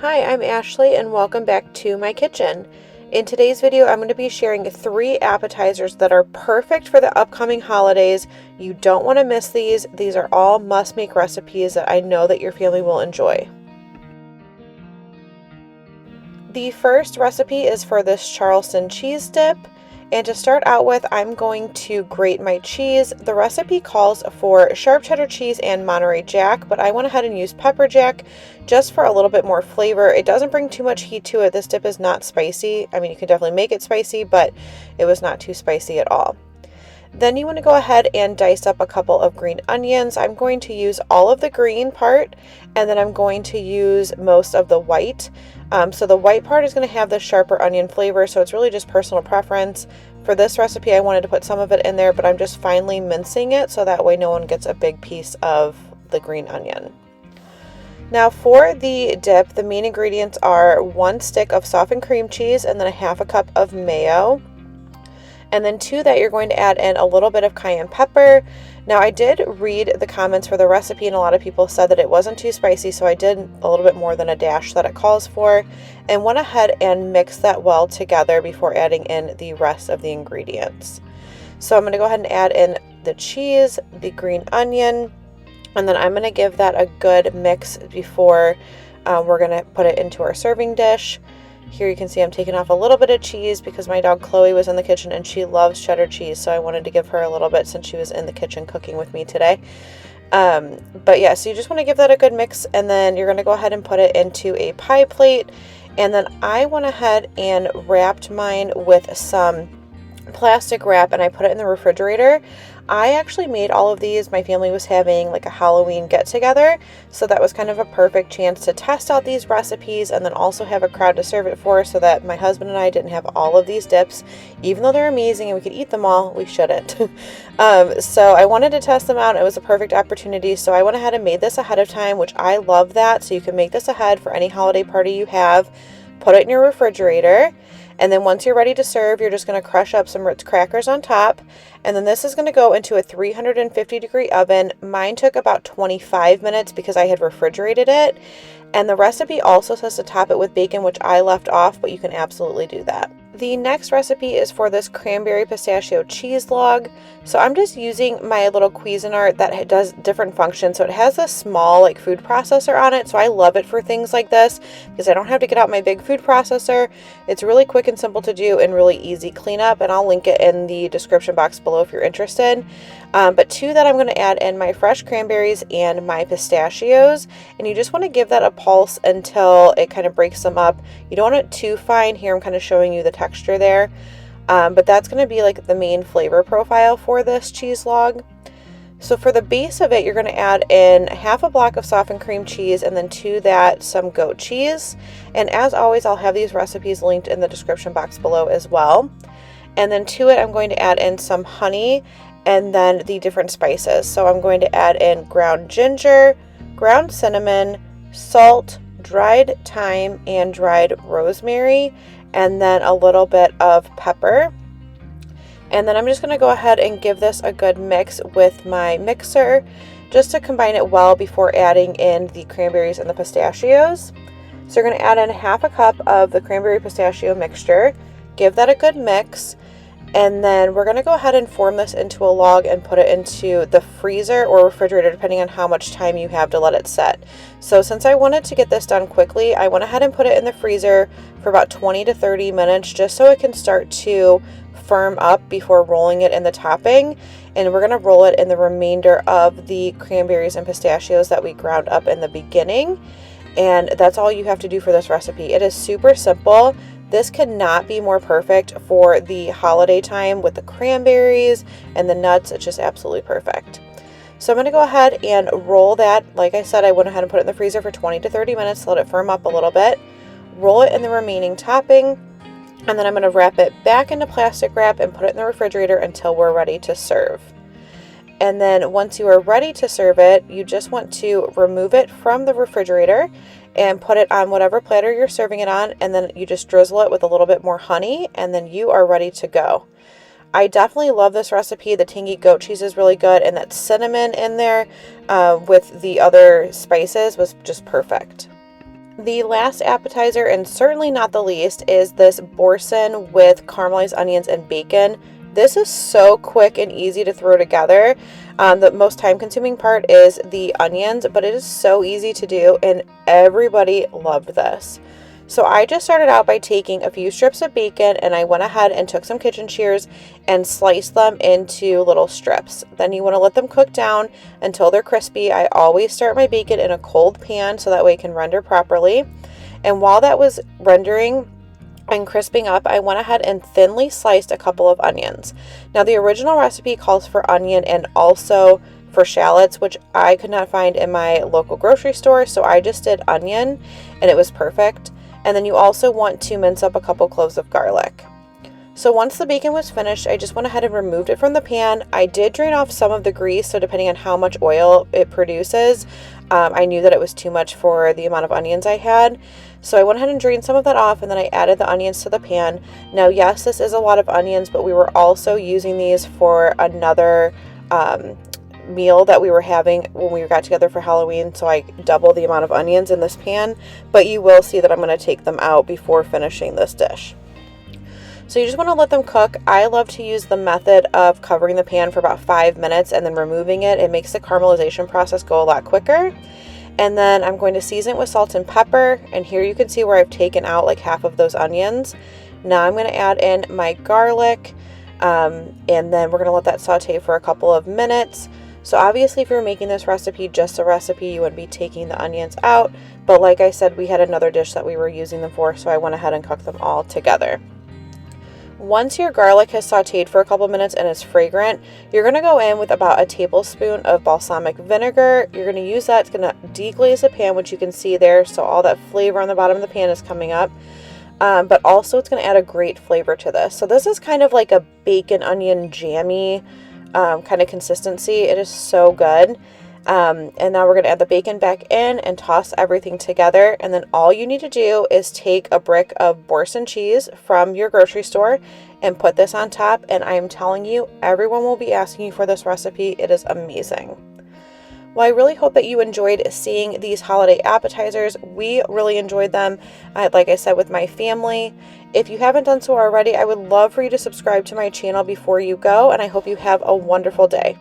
Hi, I'm Ashley and welcome back to my kitchen. In today's video, I'm going to be sharing 3 appetizers that are perfect for the upcoming holidays. You don't want to miss these. These are all must-make recipes that I know that your family will enjoy. The first recipe is for this Charleston Cheese Dip. And to start out with, I'm going to grate my cheese. The recipe calls for sharp cheddar cheese and Monterey Jack, but I went ahead and used pepper jack just for a little bit more flavor. It doesn't bring too much heat to it. This dip is not spicy. I mean, you can definitely make it spicy, but it was not too spicy at all. Then you want to go ahead and dice up a couple of green onions. I'm going to use all of the green part, and then I'm going to use most of the white. So the white part is going to have the sharper onion flavor, so it's really just personal preference. For this recipe, I wanted to put some of it in there, but I'm just finely mincing it so that way no one gets a big piece of the green onion. Now for the dip, the main ingredients are 1 stick of softened cream cheese and then a half a cup of mayo. And then to that, you're going to add in a little bit of cayenne pepper. Now I did read the comments for the recipe and a lot of people said that it wasn't too spicy, so I did a little bit more than a dash that it calls for, and went ahead and mix that well together before adding in the rest of the ingredients. So I'm going to go ahead and add in the cheese, the green onion, and then I'm going to give that a good mix before we're going to put it into our serving dish. Here you can see I'm taking off a little bit of cheese because my dog Chloe was in the kitchen and she loves cheddar cheese, so I wanted to give her a little bit since she was in the kitchen cooking with me today. But yeah, so you just want to give that a good mix, and then you're going to go ahead and put it into a pie plate. And then I went ahead and wrapped mine with some plastic wrap and I put it in the refrigerator. I actually made all of these. My family was having like a Halloween get together, so that was kind of a perfect chance to test out these recipes and then also have a crowd to serve it for, so that my husband and I didn't have all of these dips. Even though they're amazing and we could eat them all, we shouldn't. So I wanted to test them out. It was a perfect opportunity, so I went ahead and made this ahead of time, which I love that. So you can make this ahead for any holiday party you have. Put it in your refrigerator. And then once you're ready to serve, you're just going to crush up some Ritz crackers on top. And then this is going to go into a 350-degree oven. Mine took about 25 minutes because I had refrigerated it. And the recipe also says to top it with bacon, which I left off, but you can absolutely do that. The next recipe is for this cranberry pistachio cheese log. So I'm just using my little Cuisinart that does different functions. So it has a small like food processor on it. So I love it for things like this because I don't have to get out my big food processor. It's really quick and simple to do and really easy cleanup. And I'll link it in the description box below if you're interested. But to that, I'm going to add in my fresh cranberries and my pistachios. And you just want to give that a pulse until it kind of breaks them up. You don't want it too fine. Here I'm kind of showing you the texture there. But that's going to be like the main flavor profile for this cheese log. So for the base of it, you're going to add in half a block of softened cream cheese and then to that some goat cheese. And as always, I'll have these recipes linked in the description box below as well. And then to it, I'm going to add in some honey and then the different spices. So I'm going to add in ground ginger, ground cinnamon, salt, dried thyme, and dried rosemary, and then a little bit of pepper. And then I'm just going to go ahead and give this a good mix with my mixer just to combine it well before adding in the cranberries and the pistachios. So you're going to add in half a cup of the cranberry pistachio mixture, give that a good mix, and then we're going to go ahead and form this into a log and put it into the freezer or refrigerator depending on how much time you have to let it set. So since I wanted to get this done quickly, I went ahead and put it in the freezer for about 20 to 30 minutes just so it can start to firm up before rolling it in the topping. And we're going to roll it in the remainder of the cranberries and pistachios that we ground up in the beginning. And that's all you have to do for this recipe. It is super simple. This could not be more perfect for the holiday time with the cranberries and the nuts. It's just absolutely perfect. So I'm going to go ahead and roll that. Like I said, I went ahead and put it in the freezer for 20 to 30 minutes to let it firm up a little bit. Roll it in the remaining topping. And then I'm going to wrap it back into plastic wrap and put it in the refrigerator until we're ready to serve. And then once you are ready to serve it, you just want to remove it from the refrigerator and put it on whatever platter you're serving it on, and then you just drizzle it with a little bit more honey, and then you are ready to go. I definitely love this recipe. The tangy goat cheese is really good, and that cinnamon in there with the other spices was just perfect. The last appetizer, and certainly not the least, is this Boursin with caramelized onions and bacon. This is so quick and easy to throw together. The most time-consuming part is the onions, but it is so easy to do, and everybody loved this. So I just started out by taking a few strips of bacon, and I went ahead and took some kitchen shears and sliced them into little strips. Then you want to let them cook down until they're crispy. I always start my bacon in a cold pan so that way it can render properly. And while that was rendering and crisping up, I went ahead and thinly sliced a couple of onions. Now the original recipe calls for onion and also for shallots, which I could not find in my local grocery store, so I just did onion and it was perfect. And then you also want to mince up a couple cloves of garlic. So once the bacon was finished, I just went ahead and removed it from the pan. I did drain off some of the grease, so depending on how much oil it produces, I knew that it was too much for the amount of onions I had. So I went ahead and drained some of that off, and then I added the onions to the pan. Now, yes, this is a lot of onions, but we were also using these for another meal that we were having when we got together for Halloween, so I doubled the amount of onions in this pan, but you will see that I'm going to take them out before finishing this dish. So you just want to let them cook. I love to use the method of covering the pan for about 5 minutes and then removing it. It makes the caramelization process go a lot quicker. And then I'm going to season it with salt and pepper, and here you can see where I've taken out like half of those onions. Now I'm going to add in my garlic, and then we're going to let that saute for a couple of minutes. So obviously if you're making this recipe, just a recipe, you would be taking the onions out. But like I said, we had another dish that we were using them for, so I went ahead and cooked them all together. Once your garlic has sauteed for a couple minutes and is fragrant, you're going to go in with about a tablespoon of balsamic vinegar. You're going to use that. It's going to deglaze the pan, which you can see there. So all that flavor on the bottom of the pan is coming up. But also it's going to add a great flavor to this. So this is kind of like a bacon onion jammy kind of consistency. It is so good. And now we're going to add the bacon back in and toss everything together. And then all you need to do is take a brick of Boursin cheese from your grocery store and put this on top. And I'm telling you, everyone will be asking you for this recipe. It is amazing. Well, I really hope that you enjoyed seeing these holiday appetizers. We really enjoyed them, like I said, with my family. If you haven't done so already, I would love for you to subscribe to my channel before you go, and I hope you have a wonderful day.